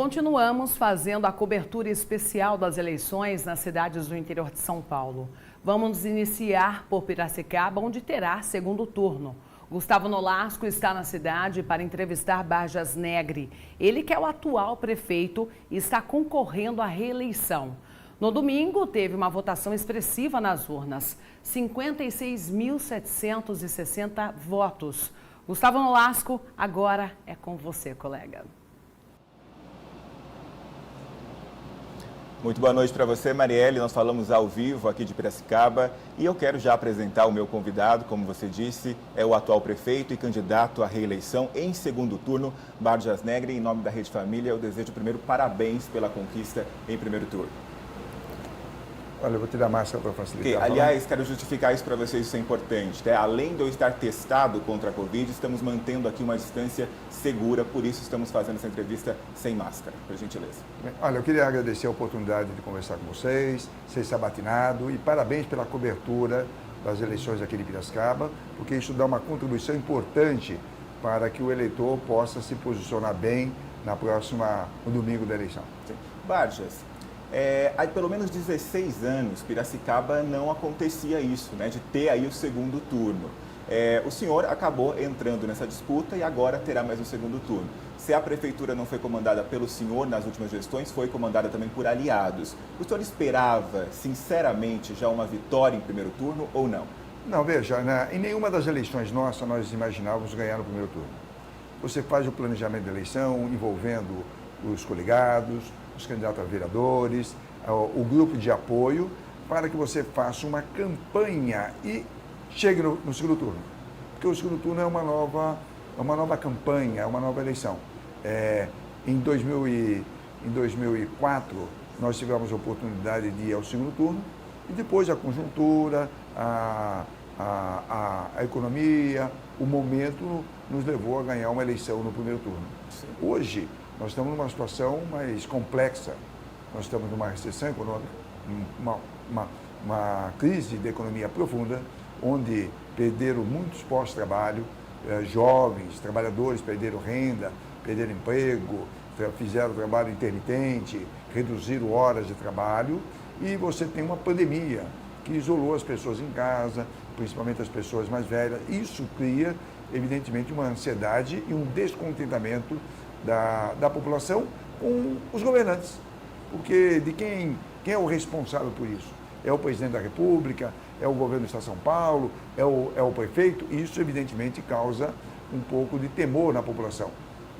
Continuamos fazendo a cobertura especial das eleições nas cidades do interior de São Paulo. Vamos iniciar por Piracicaba, onde terá segundo turno. Gustavo Nolasco está na cidade para entrevistar Barjas Negri. Ele que é o atual prefeito e está concorrendo à reeleição. No domingo, teve uma votação expressiva nas urnas. 56.760 votos. Gustavo Nolasco, agora é com você, colega. Muito boa noite para você, Marielle. Nós falamos ao vivo aqui de Piracicaba e eu quero já apresentar o meu convidado, como você disse, é o atual prefeito e candidato à reeleição em segundo turno, Barjas Negri. Em nome da Rede Família, eu desejo primeiro parabéns pela conquista em primeiro turno. Olha, eu vou tirar a máscara para facilitar. Aliás, quero justificar isso para vocês, isso é importante. Né? Além de eu estar testado contra a Covid, estamos mantendo aqui uma distância segura, por isso estamos fazendo essa entrevista sem máscara, por gentileza. Bem, olha, eu queria agradecer a oportunidade de conversar com vocês, ser sabatinado e parabéns pela cobertura das eleições aqui de Piracicaba, porque isso dá uma contribuição importante para que o eleitor possa se posicionar bem no domingo da eleição. Sim. Barjas, há pelo menos 16 anos, Piracicaba não acontecia isso, né, de ter aí o segundo turno. O senhor acabou entrando nessa disputa e agora terá mais um segundo turno. Se a prefeitura não foi comandada pelo senhor nas últimas gestões, foi comandada também por aliados. O senhor esperava, sinceramente, já uma vitória em primeiro turno ou não? Não, veja, em nenhuma das eleições nossas nós imaginávamos ganhar no primeiro turno. Você faz o planejamento da eleição envolvendo os coligados, os candidatos a vereadores, o grupo de apoio, para que você faça uma campanha e chegue no segundo turno. Porque o segundo turno é uma nova campanha, é uma nova eleição. Em 2004, nós tivemos a oportunidade de ir ao segundo turno e depois a conjuntura, a economia, o momento nos levou a ganhar uma eleição no primeiro turno. Sim. Hoje, nós estamos numa situação mais complexa. Nós estamos numa recessão econômica, uma crise de economia profunda, onde perderam muitos postos de trabalho, jovens, trabalhadores perderam renda, perderam emprego, fizeram trabalho intermitente, reduziram horas de trabalho, e você tem uma pandemia que isolou as pessoas em casa, principalmente as pessoas mais velhas. Isso cria, evidentemente, uma ansiedade e um descontentamento da população com os governantes. Porque de quem é o responsável por isso? É o presidente da República, é o governo do Estado de São Paulo, é o prefeito, e isso evidentemente causa um pouco de temor na população.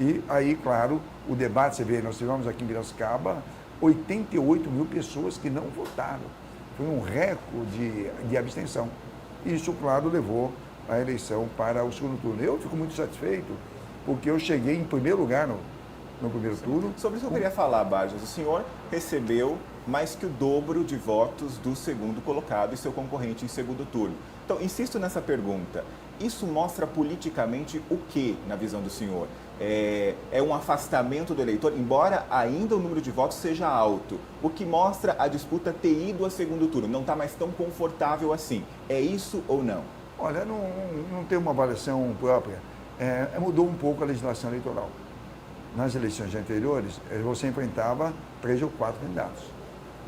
E aí, claro, o debate, você vê, nós tivemos aqui em Piracicaba 88 mil pessoas que não votaram. Foi um recorde de abstenção. Isso, claro, levou a eleição para o segundo turno. Eu fico muito satisfeito, porque eu cheguei em primeiro lugar no primeiro turno. Sobre isso eu queria falar, Barjas. O senhor recebeu mais que o dobro de votos do segundo colocado e seu concorrente em segundo turno. Então, insisto nessa pergunta. Isso mostra politicamente o que, na visão do senhor? É um afastamento do eleitor, embora ainda o número de votos seja alto. O que mostra a disputa ter ido a segundo turno, não está mais tão confortável assim. É isso ou não? Olha, não tem uma avaliação própria. Mudou um pouco a legislação eleitoral. Nas eleições anteriores, você enfrentava 3 ou 4 candidatos.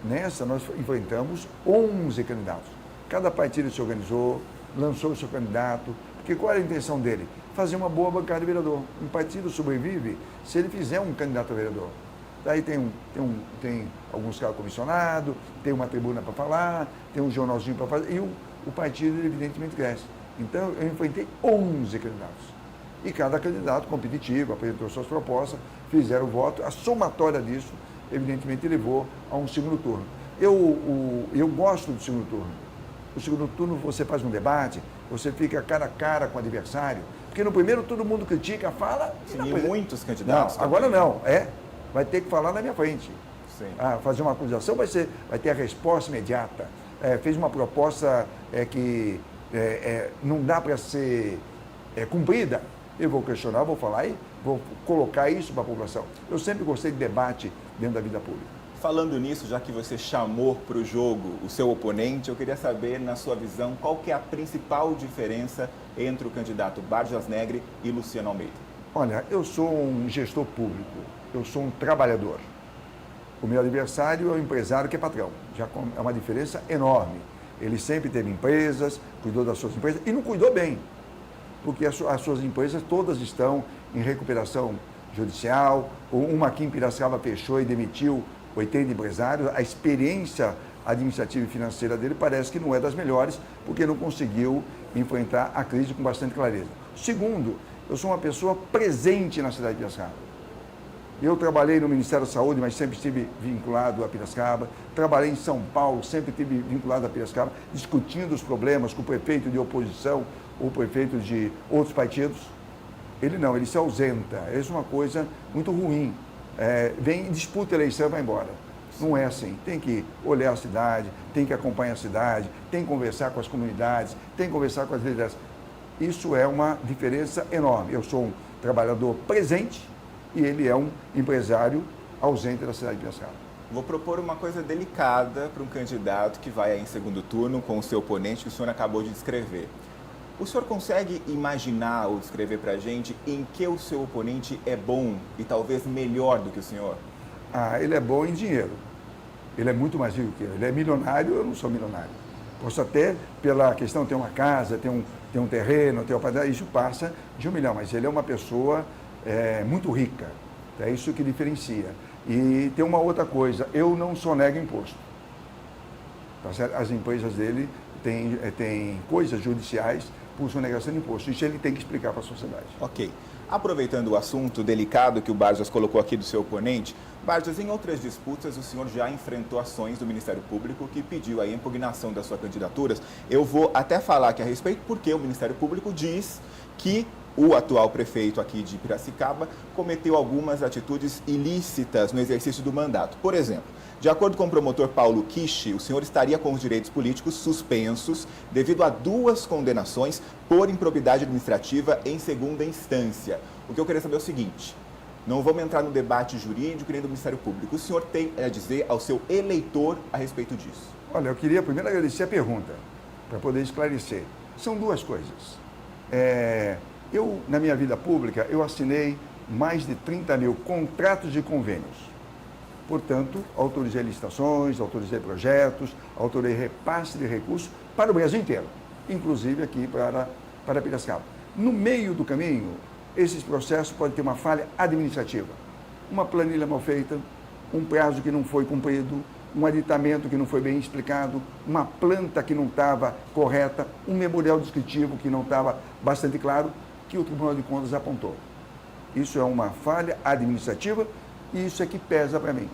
Nessa, nós enfrentamos 11 candidatos. Cada partido se organizou, lançou o seu candidato, porque qual era a intenção dele? Fazer uma boa bancada de vereador. Um partido sobrevive se ele fizer um candidato a vereador. Daí tem alguns cargos comissionados, tem uma tribuna para falar, tem um jornalzinho para fazer, e o partido, evidentemente, cresce. Então, eu enfrentei 11 candidatos. E cada candidato competitivo apresentou suas propostas, fizeram o voto. A somatória disso, evidentemente, levou a um segundo turno. Eu gosto do segundo turno. O segundo turno você faz um debate, você fica cara a cara com o adversário, porque no primeiro todo mundo critica, fala... Sim, e muitos candidatos. Não, agora não, vai ter que falar na minha frente. Sim. Fazer uma acusação vai ter a resposta imediata. Fez uma proposta que não dá para ser cumprida. Eu vou questionar, vou falar e vou colocar isso para a população. Eu sempre gostei de debate dentro da vida pública. Falando nisso, já que você chamou para o jogo o seu oponente, eu queria saber, na sua visão, qual que é a principal diferença entre o candidato Barjas Negri e Luciano Almeida? Olha, eu sou um gestor público eu sou um trabalhador. O meu adversário é o empresário que é patrão. Já é uma diferença enorme. Ele sempre teve empresas, cuidou das suas empresas e não cuidou bem, porque as suas empresas todas estão em recuperação judicial. Uma aqui em Piracicaba fechou e demitiu 80 empresários. A experiência administrativa e financeira dele parece que não é das melhores, porque não conseguiu enfrentar a crise com bastante clareza. Segundo, eu sou uma pessoa presente na cidade de Piracicaba. Eu trabalhei no Ministério da Saúde, mas sempre estive vinculado a Piracicaba. Trabalhei em São Paulo, sempre estive vinculado a Piracicaba, discutindo os problemas com o prefeito de oposição ou prefeito de outros partidos. Ele não, ele se ausenta. Isso é uma coisa muito ruim. Vem, disputa a eleição e vai embora. Não é assim. Tem que olhar a cidade, tem que acompanhar a cidade, tem que conversar com as comunidades, tem que conversar com as lideranças. Isso é uma diferença enorme. Eu sou um trabalhador presente e ele é um empresário ausente da cidade de Piracicaba. Vou propor uma coisa delicada para um candidato que vai aí em segundo turno com o seu oponente que o senhor acabou de descrever. O senhor consegue imaginar ou descrever para a gente em que o seu oponente é bom e talvez melhor do que o senhor? Ele é bom em dinheiro. Ele é muito mais rico que eu. Ele é milionário, eu não sou milionário. Posso até, pela questão de ter uma casa, ter um terreno, ter uma patrimônio, isso passa de 1 milhão, mas ele é uma pessoa muito rica. É isso que diferencia. E tem uma outra coisa, eu não sonego imposto. Tá certo? As empresas dele têm coisas judiciais por sonegação de imposto. Isso ele tem que explicar para a sociedade. Ok. Aproveitando o assunto delicado que o Barjas colocou aqui do seu oponente, Barjas, em outras disputas o senhor já enfrentou ações do Ministério Público que pediu a impugnação das suas candidaturas. Eu vou até falar aqui a respeito porque o Ministério Público diz que o atual prefeito aqui de Piracicaba cometeu algumas atitudes ilícitas no exercício do mandato. Por exemplo, de acordo com o promotor Paulo Kishi, o senhor estaria com os direitos políticos suspensos devido a 2 condenações por improbidade administrativa em segunda instância. O que eu queria saber é o seguinte, não vamos entrar no debate jurídico nem do Ministério Público. O senhor tem a dizer ao seu eleitor a respeito disso? Olha, eu queria primeiro agradecer a pergunta, para poder esclarecer. São 2 coisas. Eu, na minha vida pública, eu assinei mais de 30 mil contratos de convênios. Portanto, autorizei licitações, autorizei projetos, autorizei repasse de recursos para o Brasil inteiro, inclusive aqui para Piracicaba. No meio do caminho, esses processos podem ter uma falha administrativa, uma planilha mal feita, um prazo que não foi cumprido, um aditamento que não foi bem explicado, uma planta que não estava correta, um memorial descritivo que não estava bastante claro, que o Tribunal de Contas apontou. Isso é uma falha administrativa e isso é que pesa para mim.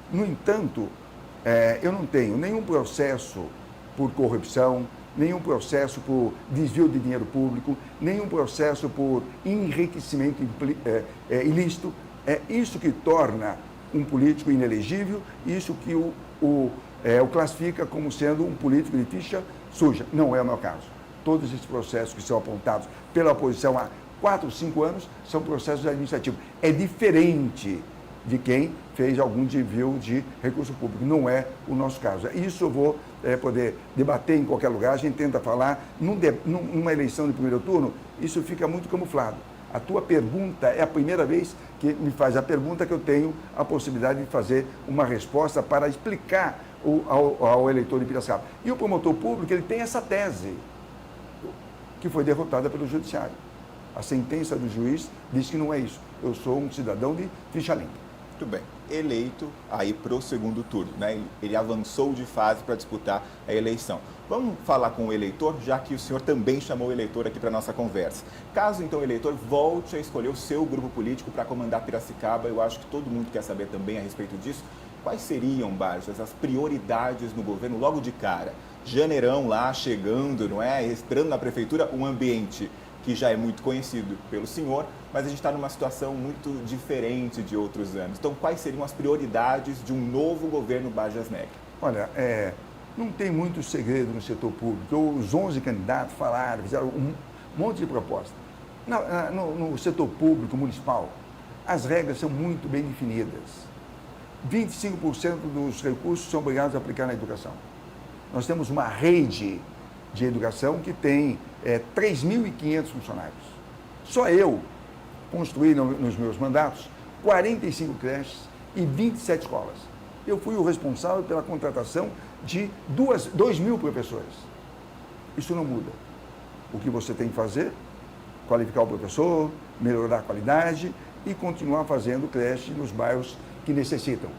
No entanto, eu não tenho nenhum processo por corrupção, nenhum processo por desvio de dinheiro público, nenhum processo por enriquecimento ilícito. É isso que torna um político inelegível, isso que o classifica como sendo um político de ficha suja. Não é o meu caso. Todos esses processos que são apontados pela oposição há 4 ou 5 anos são processos administrativos. É diferente de quem fez algum desvio de recurso público. Não é o nosso caso. Isso eu vou poder debater em qualquer lugar. A gente tenta falar. Numa eleição de primeiro turno, isso fica muito camuflado. A tua pergunta é a primeira vez que me faz a pergunta que eu tenho a possibilidade de fazer uma resposta para explicar ao eleitor de Piracicaba. E o promotor público, ele tem essa tese, que foi derrotada pelo judiciário. A sentença do juiz diz que não é isso. Eu sou um cidadão de ficha limpa. Muito bem. Eleito aí para o segundo turno, né? Ele avançou de fase para disputar a eleição. Vamos falar com o eleitor, já que o senhor também chamou o eleitor aqui para a nossa conversa. Caso, então, o eleitor volte a escolher o seu grupo político para comandar Piracicaba, eu acho que todo mundo quer saber também a respeito disso. Quais seriam, Barjas, as prioridades no governo logo de cara? Janeirão lá, chegando, não é? Entrando na prefeitura, um ambiente que já é muito conhecido pelo senhor, mas a gente está numa situação muito diferente de outros anos. Então, quais seriam as prioridades de um novo governo Barjas Negri? Olha, não tem muito segredo no setor público. Os 11 candidatos falaram, fizeram um monte de propostas. No setor público municipal, as regras são muito bem definidas. 25% dos recursos são obrigados a aplicar na educação. Nós temos uma rede de educação que tem 3.500 funcionários. Só eu construí nos meus mandatos 45 creches e 27 escolas. Eu fui o responsável pela contratação de 2.000 professores. Isso não muda. O que você tem que fazer? Qualificar o professor, melhorar a qualidade e continuar fazendo creche nos bairros que necessitam.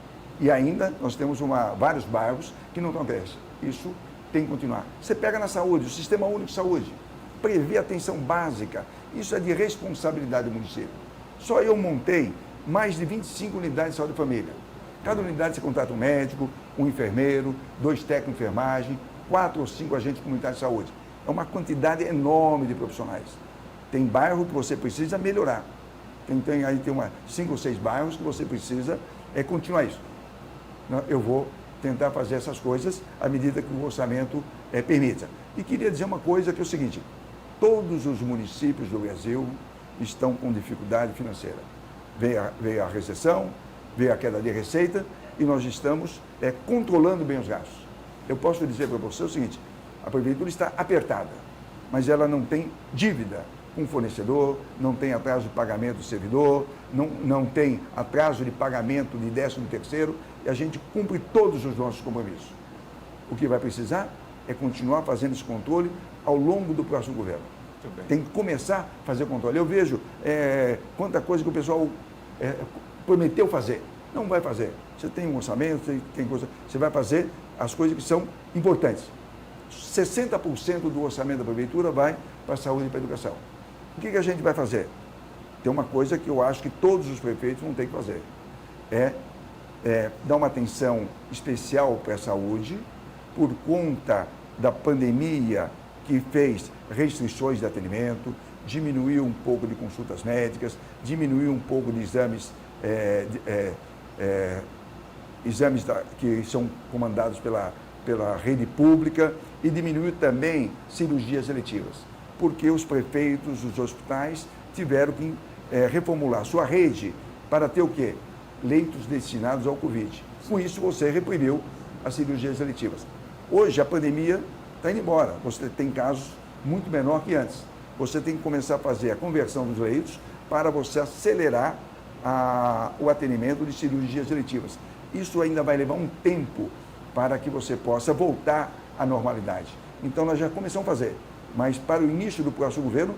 E ainda nós temos vários bairros que não estão creche. Isso tem que continuar. Você pega na saúde, o Sistema Único de Saúde, prevê atenção básica. Isso é de responsabilidade do município. Só eu montei mais de 25 unidades de saúde e família. Cada unidade você contrata um médico, um enfermeiro, 2 técnicos de enfermagem, 4 ou 5 agentes comunitários de saúde. É uma quantidade enorme de profissionais. Tem bairro que você precisa melhorar. Aí tem 5 ou 6 bairros que você precisa continuar isso. Eu vou tentar fazer essas coisas à medida que o orçamento permita. E queria dizer uma coisa que é o seguinte, todos os municípios do Brasil estão com dificuldade financeira. Veio a recessão, veio a queda de receita e nós estamos controlando bem os gastos. Eu posso dizer para você o seguinte, a prefeitura está apertada, mas ela não tem dívida com o fornecedor, não tem atraso de pagamento do servidor, não tem atraso de pagamento de 13º, e a gente cumpre todos os nossos compromissos. O que vai precisar é continuar fazendo esse controle ao longo do próximo governo. Tem que começar a fazer controle. Eu vejo quanta coisa que o pessoal prometeu fazer. Não vai fazer. Você tem um orçamento, tem coisa, você vai fazer as coisas que são importantes. 60% do orçamento da prefeitura vai para a saúde e para a educação. O que a gente vai fazer? Tem uma coisa que eu acho que todos os prefeitos vão ter que fazer. Dar uma atenção especial para a saúde, por conta da pandemia que fez restrições de atendimento, diminuiu um pouco de consultas médicas, diminuiu um pouco de exames, que são comandados pela rede pública e diminuiu também cirurgias eletivas, porque os prefeitos, os hospitais tiveram que reformular sua rede para ter o quê? Leitos destinados ao Covid. Com isso, você reprimiu as cirurgias eletivas. Hoje, a pandemia está indo embora. Você tem casos muito menor que antes. Você tem que começar a fazer a conversão dos leitos para você acelerar o atendimento de cirurgias eletivas. Isso ainda vai levar um tempo para que você possa voltar à normalidade. Então, nós já começamos a fazer. Mas para o início do próximo governo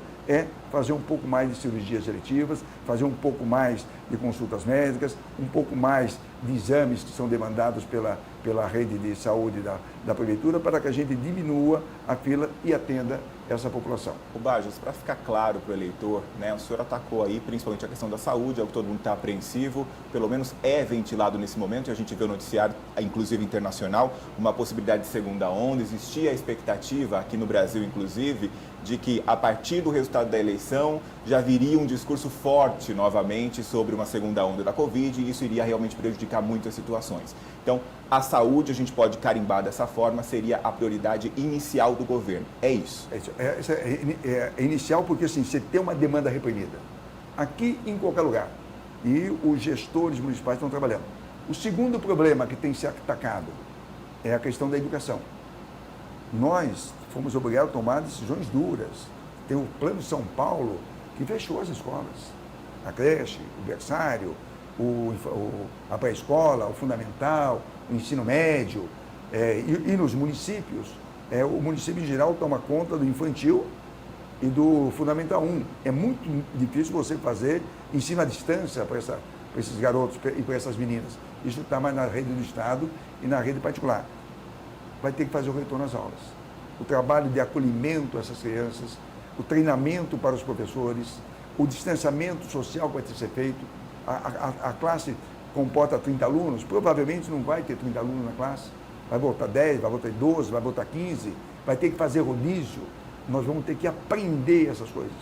fazer um pouco mais de cirurgias eletivas, fazer um pouco mais de consultas médicas, um pouco mais de exames que são demandados pela rede de saúde da prefeitura, para que a gente diminua a fila e atenda essa população. O Bajas, para ficar claro para o eleitor, o senhor atacou aí principalmente a questão da saúde, é o que todo mundo está apreensivo, pelo menos é ventilado nesse momento, e a gente vê o noticiário, inclusive internacional, uma possibilidade de segunda onda, existia a expectativa aqui no Brasil, inclusive, de que a partir do resultado da eleição já viria um discurso forte novamente sobre uma segunda onda da Covid e isso iria realmente prejudicar muitas situações. Então, a saúde, a gente pode carimbar dessa forma, seria a prioridade inicial do governo. É isso. É inicial porque assim, você tem uma demanda reprimida. Aqui em qualquer lugar. E os gestores municipais estão trabalhando. O segundo problema que tem que ser atacado é a questão da educação. Nós fomos obrigados a tomar decisões duras. Tem o Plano São Paulo, que fechou as escolas. A creche, o berçário, a pré-escola, o fundamental, o ensino médio. E nos municípios, o município em geral toma conta do infantil e do Fundamental 1. É muito difícil você fazer ensino à distância para esses garotos e para essas meninas. Isso está mais na rede do Estado e na rede particular. Vai ter que fazer o retorno às aulas. O trabalho de acolhimento a essas crianças, o treinamento para os professores, o distanciamento social que vai ter que ser feito. A classe comporta 30 alunos, provavelmente não vai ter 30 alunos na classe, vai botar 10, vai botar 12, vai botar 15, vai ter que fazer rodízio. Nós vamos ter que aprender essas coisas.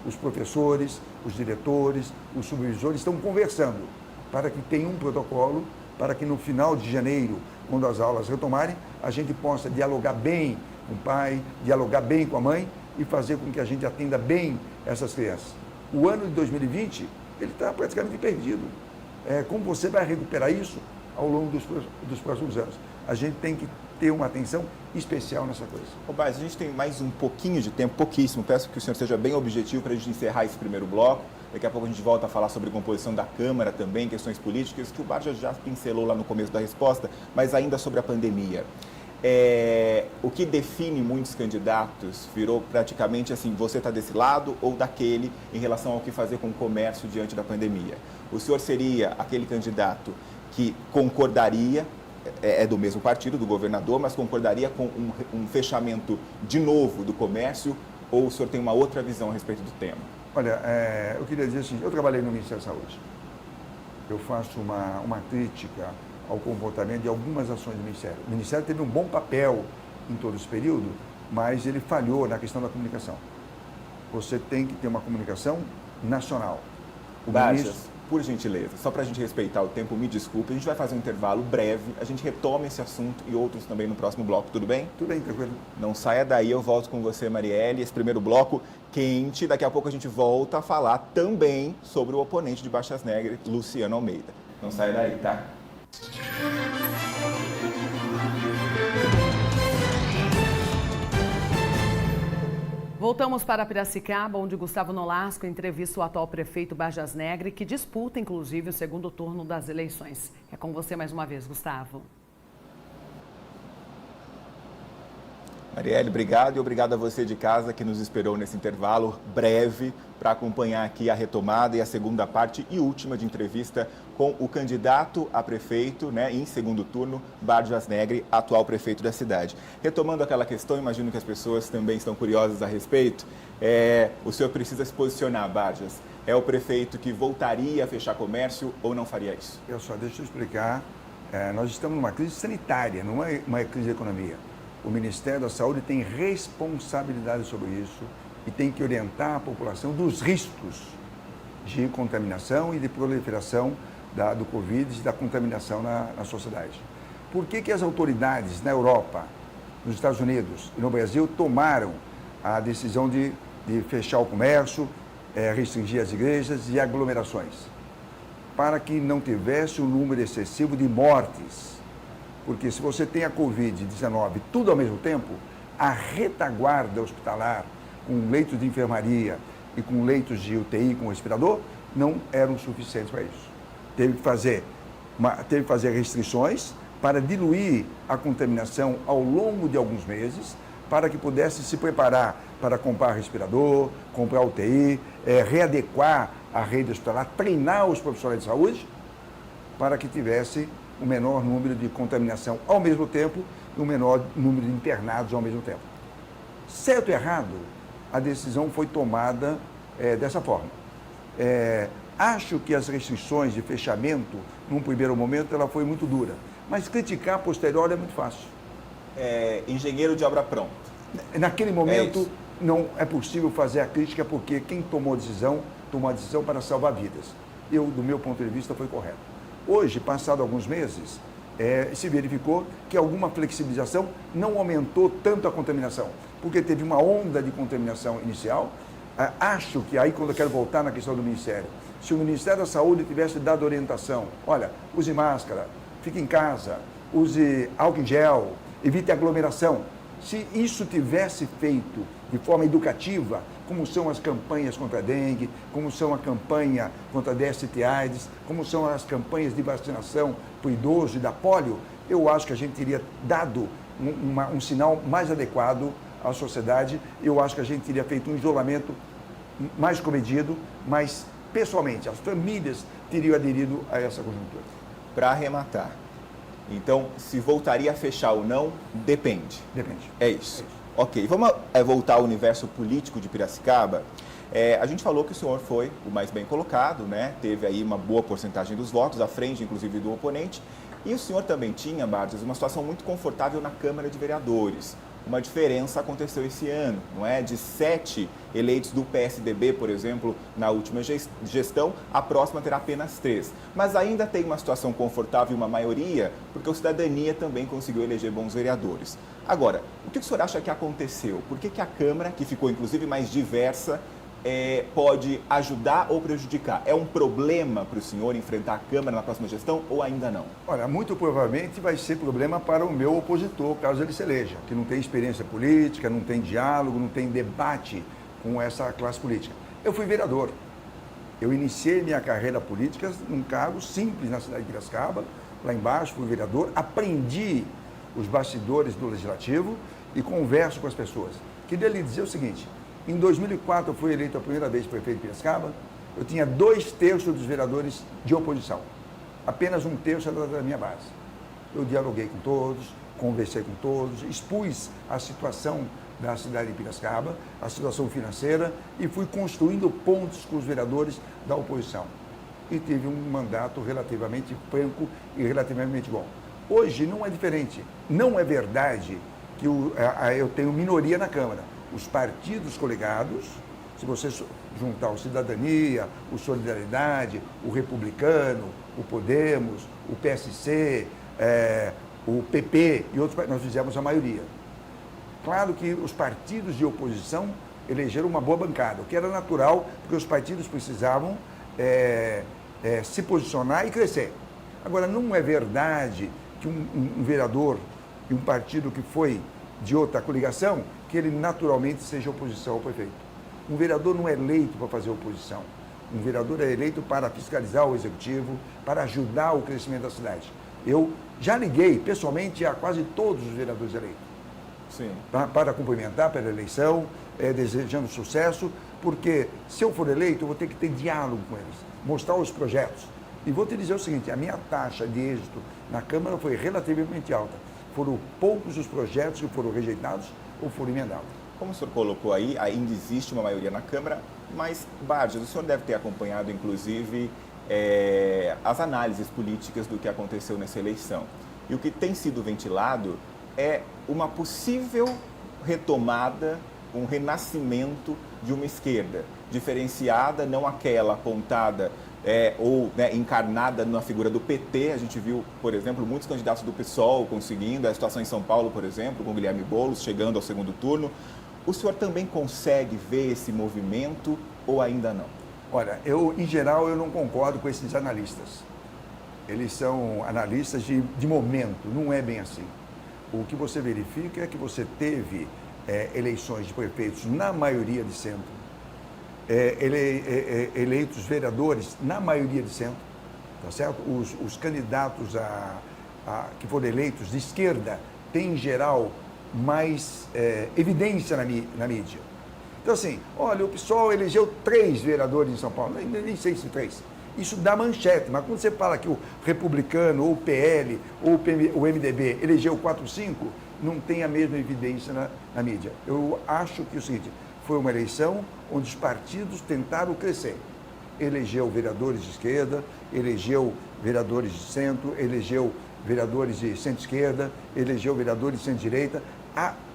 Os professores, os diretores, os supervisores estão conversando para que tenha um protocolo, para que no final de janeiro, quando as aulas retomarem, a gente possa dialogar bem com o pai, dialogar bem com a mãe e fazer com que a gente atenda bem essas crianças. O ano de 2020, ele está praticamente perdido. Como você vai recuperar isso ao longo dos próximos anos? A gente tem que ter uma atenção especial nessa coisa. Ô, Barges, a gente tem mais um pouquinho de tempo, pouquíssimo. Peço que o senhor seja bem objetivo para a gente encerrar esse primeiro bloco. Daqui a pouco a gente volta a falar sobre a composição da Câmara também, questões políticas, que o Barges já pincelou lá no começo da resposta, mas ainda sobre a pandemia. O que define muitos candidatos virou praticamente assim, você está desse lado ou daquele em relação ao que fazer com o comércio diante da pandemia. O senhor seria aquele candidato que concordaria, é do mesmo partido, do governador, mas concordaria com um fechamento de novo do comércio, ou o senhor tem uma outra visão a respeito do tema? Olha, eu queria dizer assim, eu trabalhei no Ministério da Saúde. Eu faço uma crítica ao comportamento de algumas ações do Ministério. O Ministério teve um bom papel em todo esse período, mas ele falhou na questão da comunicação. Você tem que ter uma comunicação nacional. Barges, por gentileza, só para a gente respeitar o tempo, me desculpe, a gente vai fazer um intervalo breve, a gente retoma esse assunto e outros também no próximo bloco, tudo bem? Tudo bem, tranquilo. Não saia daí, eu volto com você, Marielle, esse primeiro bloco quente, daqui a pouco a gente volta a falar também sobre o oponente de Baixas Negras, Luciano Almeida. Não saia daí, tá? Voltamos para Piracicaba, onde Gustavo Nolasco entrevista o atual prefeito Bajas Negre, que disputa, inclusive, o segundo turno das eleições. É com você mais uma vez, Gustavo. Marielle, obrigado e obrigado a você de casa que nos esperou nesse intervalo breve para acompanhar aqui a retomada e a segunda parte e última de entrevista com o candidato a prefeito, em segundo turno, Bajas Negre, atual prefeito da cidade. Retomando aquela questão, imagino que as pessoas também estão curiosas a respeito, o senhor precisa se posicionar, Bajas. É o prefeito que voltaria a fechar comércio ou não faria isso? Deixa eu explicar. Nós estamos numa crise sanitária, não é uma crise de economia. O Ministério da Saúde tem responsabilidade sobre isso e tem que orientar a população dos riscos de contaminação e de proliferação do Covid e da contaminação na sociedade. Por que as autoridades na Europa, nos Estados Unidos e no Brasil tomaram a decisão de fechar o comércio, restringir as igrejas e aglomerações? Para que não tivesse um número excessivo de mortes. Porque se você tem a Covid-19 tudo ao mesmo tempo, a retaguarda hospitalar, com leitos de enfermaria e com leitos de UTI com respirador, não eram suficientes para isso. Teve que fazer restrições para diluir a contaminação ao longo de alguns meses, para que pudesse se preparar para comprar respirador, comprar UTI, readequar a rede hospitalar, treinar os profissionais de saúde, para que tivesse o menor número de contaminação ao mesmo tempo e o menor número de internados ao mesmo tempo. Certo ou errado, a decisão foi tomada dessa forma. Acho que as restrições de fechamento, num primeiro momento, ela foi muito dura, mas criticar a posteriori é muito fácil. Engenheiro de obra pronta. Naquele momento, não é possível fazer a crítica, porque quem tomou a decisão para salvar vidas. Do meu ponto de vista, foi correto. Hoje, passado alguns meses, se verificou que alguma flexibilização não aumentou tanto a contaminação, porque teve uma onda de contaminação inicial. Acho que aí, quando eu quero voltar na questão do Ministério, se o Ministério da Saúde tivesse dado orientação, olha, use máscara, fique em casa, use álcool em gel, evite aglomeração. Se isso tivesse feito de forma educativa, como são as campanhas contra a dengue, como são a campanha contra a DST/AIDS, como são as campanhas de vacinação para o idoso e da polio, eu acho que a gente teria dado um sinal mais adequado à sociedade. Eu acho que a gente teria feito um isolamento mais comedido, mas pessoalmente as famílias teriam aderido a essa conjuntura. Para arrematar, então, se voltaria a fechar ou não, depende. Depende. É isso. Ok, vamos voltar ao universo político de Piracicaba. A gente falou que o senhor foi o mais bem colocado, teve aí uma boa porcentagem dos votos, à frente, inclusive, do oponente. E o senhor também tinha, Barges, uma situação muito confortável na Câmara de Vereadores. Uma diferença aconteceu esse ano, não é? De 7 eleitos do PSDB, por exemplo, na última gestão, a próxima terá apenas 3. Mas ainda tem uma situação confortável e uma maioria, porque a cidadania também conseguiu eleger bons vereadores. Agora, o que o senhor acha que aconteceu? Por que a Câmara, que ficou inclusive mais diversa, pode ajudar ou prejudicar? É um problema para o senhor enfrentar a Câmara na próxima gestão ou ainda não? Olha, muito provavelmente vai ser problema para o meu opositor, caso ele se eleja, que não tem experiência política, não tem diálogo, não tem debate com essa classe política. Eu fui vereador. Eu iniciei minha carreira política num cargo simples na cidade de Piracicaba, lá embaixo, fui vereador, aprendi os bastidores do Legislativo e converso com as pessoas. Queria lhe dizer o seguinte, em 2004 eu fui eleito a primeira vez prefeito de Piracicaba, eu tinha 2/3 dos vereadores de oposição, apenas 1/3 era da minha base. Eu dialoguei com todos, conversei com todos, expus a situação da cidade de Piracicaba, a situação financeira e fui construindo pontos com os vereadores da oposição. E tive um mandato relativamente franco e relativamente bom. Hoje não é diferente. Não é verdade que eu tenho minoria na Câmara. Os partidos coligados, se você juntar o Cidadania, o Solidariedade, o Republicano, o Podemos, o PSC, o PP e outros, nós fizemos a maioria. Claro que os partidos de oposição elegeram uma boa bancada, o que era natural, porque os partidos precisavam se posicionar e crescer. Agora, não é verdade que um vereador e um partido que foi de outra coligação, que ele naturalmente seja oposição ao prefeito. Um vereador não é eleito para fazer oposição. Um vereador é eleito para fiscalizar o executivo, para ajudar o crescimento da cidade. Eu já liguei pessoalmente a quase todos os vereadores eleitos. Sim. Para cumprimentar pela eleição, desejando sucesso, porque se eu for eleito, eu vou ter que ter diálogo com eles, mostrar os projetos. E vou te dizer o seguinte, a minha taxa de êxito na Câmara foi relativamente alta. Foram poucos os projetos que foram rejeitados ou foram emendados. Como o senhor colocou aí, ainda existe uma maioria na Câmara, mas, Barges, o senhor deve ter acompanhado, inclusive, as análises políticas do que aconteceu nessa eleição. E o que tem sido ventilado é uma possível retomada, um renascimento de uma esquerda, diferenciada, não aquela apontada encarnada na figura do PT. A gente viu, por exemplo, muitos candidatos do PSOL conseguindo, a situação em São Paulo, por exemplo, com Guilherme Boulos chegando ao segundo turno. O senhor também consegue ver esse movimento ou ainda não? Olha, em geral, eu não concordo com esses analistas. Eles são analistas de momento, não é bem assim. O que você verifica é que você teve eleições de prefeitos na maioria de centro, eleitos vereadores na maioria de centro, tá certo? Os candidatos que foram eleitos de esquerda têm, em geral, mais evidência na mídia. Então, assim, olha, o PSOL elegeu 3 vereadores em São Paulo, nem sei se 3. Isso dá manchete, mas quando você fala que o Republicano, ou o PL, ou o MDB elegeu 4 ou 5, não tem a mesma evidência na mídia. Eu acho que é o seguinte, foi uma eleição onde os partidos tentaram crescer. Elegeu vereadores de esquerda, elegeu vereadores de centro, elegeu vereadores de centro-esquerda, elegeu vereadores de centro-direita.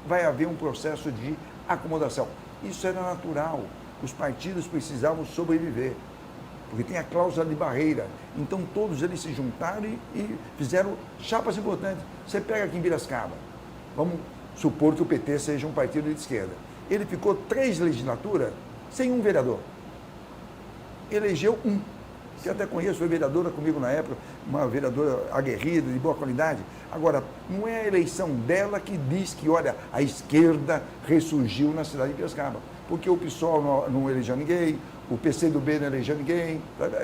Vai haver um processo de acomodação. Isso era natural. Os partidos precisavam sobreviver, porque tem a cláusula de barreira. Então, todos eles se juntaram e fizeram chapas importantes. Você pega aqui em Piracicaba, vamos supor que o PT seja um partido de esquerda. Ele ficou 3 legislaturas sem um vereador. Elegeu um, que até conheço, foi vereadora comigo na época, uma vereadora aguerrida, de boa qualidade. Agora, não é a eleição dela que diz que, olha, a esquerda ressurgiu na cidade de Piracicaba. Porque o PSOL não elegeu ninguém, o PCdoB não elegeu ninguém.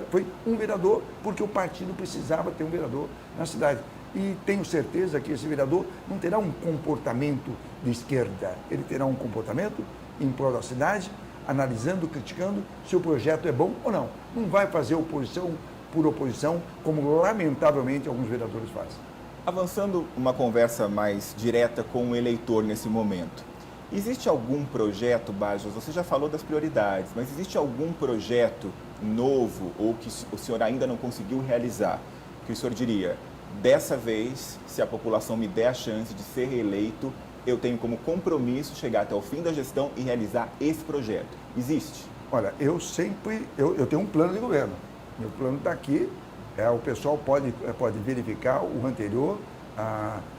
Foi um vereador, porque o partido precisava ter um vereador na cidade. E tenho certeza que esse vereador não terá um comportamento de esquerda. Ele terá um comportamento em prol da cidade, analisando, criticando se o projeto é bom ou não. Não vai fazer oposição por oposição, como lamentavelmente alguns vereadores fazem. Avançando uma conversa mais direta com o eleitor nesse momento. Existe algum projeto, Barges, você já falou das prioridades, mas existe algum projeto novo ou que o senhor ainda não conseguiu realizar, que o senhor diria, dessa vez, se a população me der a chance de ser reeleito, eu tenho como compromisso chegar até o fim da gestão e realizar esse projeto? Existe? Olha, eu tenho um plano de governo. Meu plano está aqui, o pessoal pode verificar o anterior,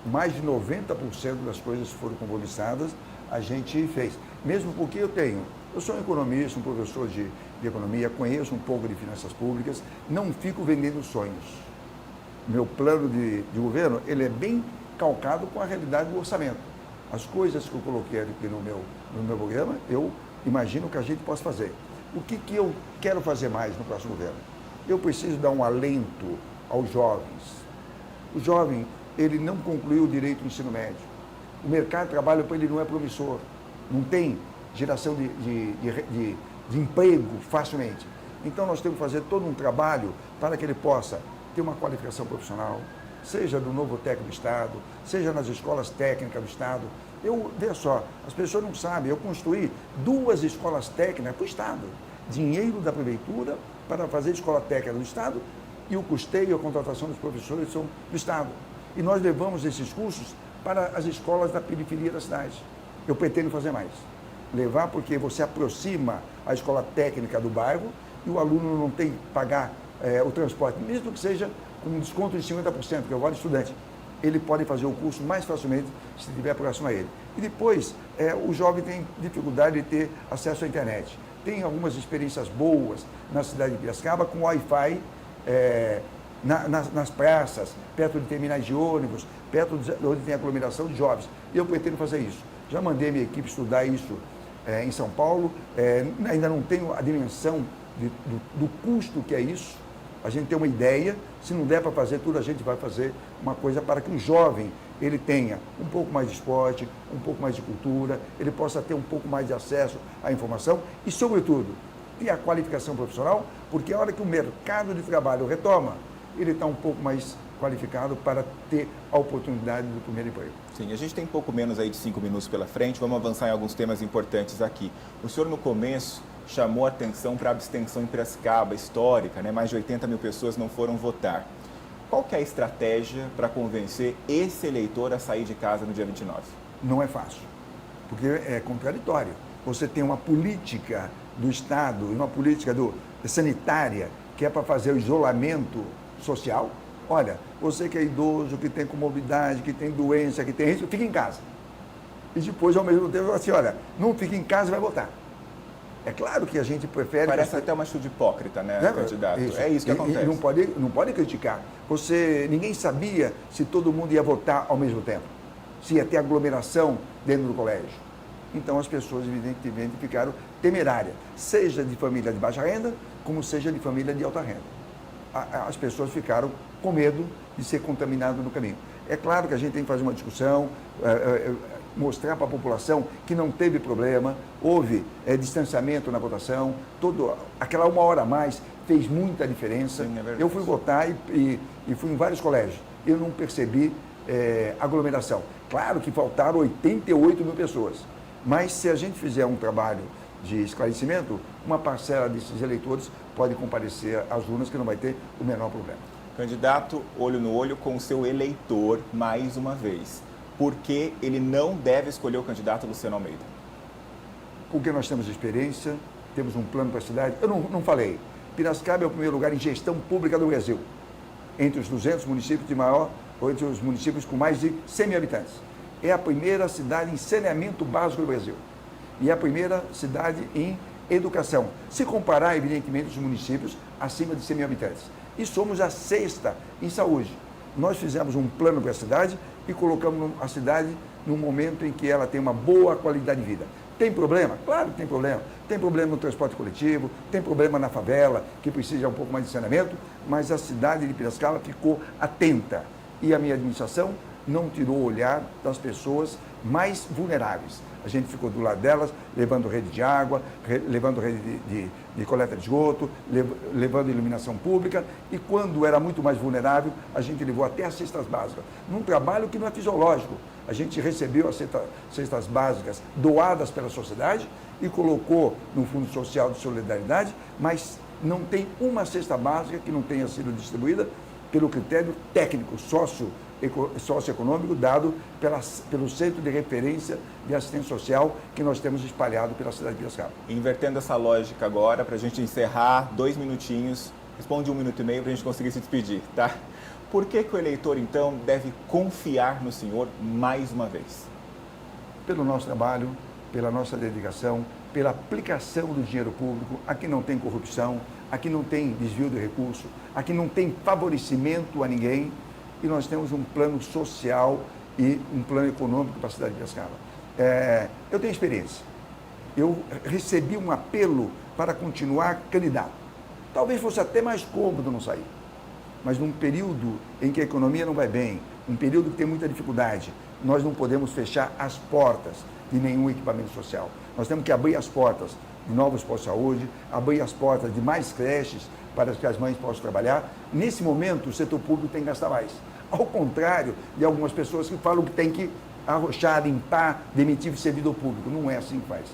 mais de 90% das coisas que foram compromissadas, a gente fez. Mesmo porque eu tenho Eu sou um economista, um professor de economia, conheço um pouco de finanças públicas, não fico vendendo sonhos. Meu plano de governo, ele é bem calcado com a realidade do orçamento. As coisas que eu coloquei aqui no meu programa, eu imagino que a gente possa fazer. O que eu quero fazer mais no próximo governo? Eu preciso dar um alento aos jovens. O jovem, ele não concluiu o direito do ensino médio. O mercado de trabalho para ele não é promissor. Não tem geração de emprego facilmente. Então, nós temos que fazer todo um trabalho para que ele possa ter uma qualificação profissional, seja do novo técnico do Estado, seja nas escolas técnicas do Estado. Veja só, as pessoas não sabem, eu construí 2 escolas técnicas para o Estado. Dinheiro da Prefeitura para fazer escola técnica do Estado e o custeio e a contratação dos professores são do Estado. E nós levamos esses cursos para as escolas da periferia da cidade. Eu pretendo fazer mais. Levar porque você aproxima a escola técnica do bairro e o aluno não tem que pagar o transporte, mesmo que seja com um desconto de 50%, que é o vale estudante. Ele pode fazer o curso mais facilmente se estiver próximo a ele. E depois, o jovem tem dificuldade de ter acesso à internet. Tem algumas experiências boas na cidade de Piracicaba com Wi-Fi nas praças, perto de terminais de ônibus, perto de onde tem aglomeração de jovens. E eu pretendo fazer isso. Já mandei minha equipe estudar isso em São Paulo. Ainda não tenho a dimensão do custo que é isso. A gente tem uma ideia, se não der para fazer tudo, a gente vai fazer uma coisa para que o jovem ele tenha um pouco mais de esporte, um pouco mais de cultura, ele possa ter um pouco mais de acesso à informação e, sobretudo, ter a qualificação profissional, porque a hora que o mercado de trabalho retoma, ele está um pouco mais qualificado para ter a oportunidade do primeiro emprego. Sim, a gente tem pouco menos aí de 5 minutos pela frente, vamos avançar em alguns temas importantes aqui. O senhor, no começo, chamou a atenção para a abstenção em Piracicaba, histórica, né? Mais de 80 mil pessoas não foram votar. Qual que é a estratégia para convencer esse eleitor a sair de casa no dia 29? Não é fácil, porque é contraditório. Você tem uma política do Estado e uma política sanitária que é para fazer o isolamento social. Olha, você que é idoso, que tem comorbidade, que tem doença, que tem risco, fica em casa. E depois, ao mesmo tempo, assim, olha, não fica em casa e vai votar. É claro que a gente prefere... Parece até uma atitude hipócrita, né, candidato? Isso. É isso que acontece. E não pode criticar. Ninguém sabia se todo mundo ia votar ao mesmo tempo, se ia ter aglomeração dentro do colégio. Então, as pessoas, evidentemente, ficaram temerárias, seja de família de baixa renda, como seja de família de alta renda. As pessoas ficaram com medo de ser contaminado no caminho. É claro que a gente tem que fazer uma discussão, mostrar para a população que não teve problema, houve distanciamento na votação, aquela 1 hora a mais fez muita diferença. Sim, é eu fui votar e fui em vários colégios, eu não percebi aglomeração. Claro que faltaram 88 mil pessoas, mas se a gente fizer um trabalho de esclarecimento, uma parcela desses eleitores pode comparecer às urnas que não vai ter o menor problema. Candidato, olho no olho com o seu eleitor mais uma vez. Por que ele não deve escolher o candidato Luciano Almeida? Porque nós temos experiência, temos um plano para a cidade. Eu não falei. Piracicaba é o primeiro lugar em gestão pública do Brasil, entre os 200 municípios de maior, ou entre os municípios com mais de 100 mil habitantes. É a primeira cidade em saneamento básico do Brasil. E é a primeira cidade em educação. Se comparar, evidentemente, os municípios acima de 100 mil habitantes. E somos a 6ª em saúde. Nós fizemos um plano para a cidade e colocamos a cidade num momento em que ela tem uma boa qualidade de vida. Tem problema? Claro que tem problema. Tem problema no transporte coletivo, tem problema na favela, que precisa um pouco mais de saneamento, mas a cidade de Piracicaba ficou atenta. E a minha administração não tirou o olhar das pessoas mais vulneráveis. A gente ficou do lado delas, levando rede de água, levando rede de coleta de esgoto, levando iluminação pública. E quando era muito mais vulnerável, a gente levou até as cestas básicas. Num trabalho que não é fisiológico. A gente recebeu as cestas básicas doadas pela sociedade e colocou no Fundo Social de Solidariedade, mas não tem uma cesta básica que não tenha sido distribuída pelo critério técnico, socioeconômico dado pelo Centro de Referência de Assistência Social que nós temos espalhado pela cidade de Piracicaba. Invertendo essa lógica agora, para a gente encerrar, 2 minutinhos, responde 1 minuto e meio para a gente conseguir se despedir, tá? Por que o eleitor, então, deve confiar no senhor mais uma vez? Pelo nosso trabalho, pela nossa dedicação, pela aplicação do dinheiro público. Aqui não tem corrupção, aqui não tem desvio de recurso, aqui não tem favorecimento a ninguém e nós temos um plano social e um plano econômico para a cidade de Piracicaba. Eu tenho experiência. Eu recebi um apelo para continuar candidato. Talvez fosse até mais cômodo não sair. Mas num período em que a economia não vai bem, um período que tem muita dificuldade, nós não podemos fechar as portas de nenhum equipamento social. Nós temos que abrir as portas de novos postos de saúde, abrir as portas de mais creches para que as mães possam trabalhar. Nesse momento, o setor público tem que gastar mais. Ao contrário de algumas pessoas que falam que tem que arrochar, limpar, demitir o servidor público. Não é assim que faz.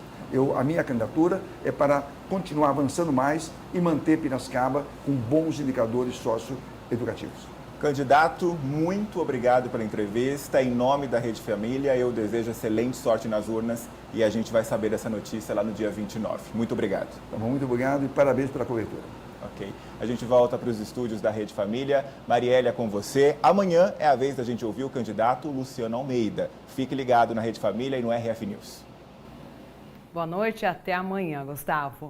A minha candidatura é para continuar avançando mais e manter Piracicaba com bons indicadores socioeducativos. Candidato, muito obrigado pela entrevista. Em nome da Rede Família, eu desejo excelente sorte nas urnas e a gente vai saber essa notícia lá no dia 29. Muito obrigado. Tá bom, muito obrigado e parabéns pela cobertura. Ok. A gente volta para os estúdios da Rede Família. Mariélia, com você. Amanhã é a vez da gente ouvir o candidato Luciano Almeida. Fique ligado na Rede Família e no RF News. Boa noite e até amanhã, Gustavo.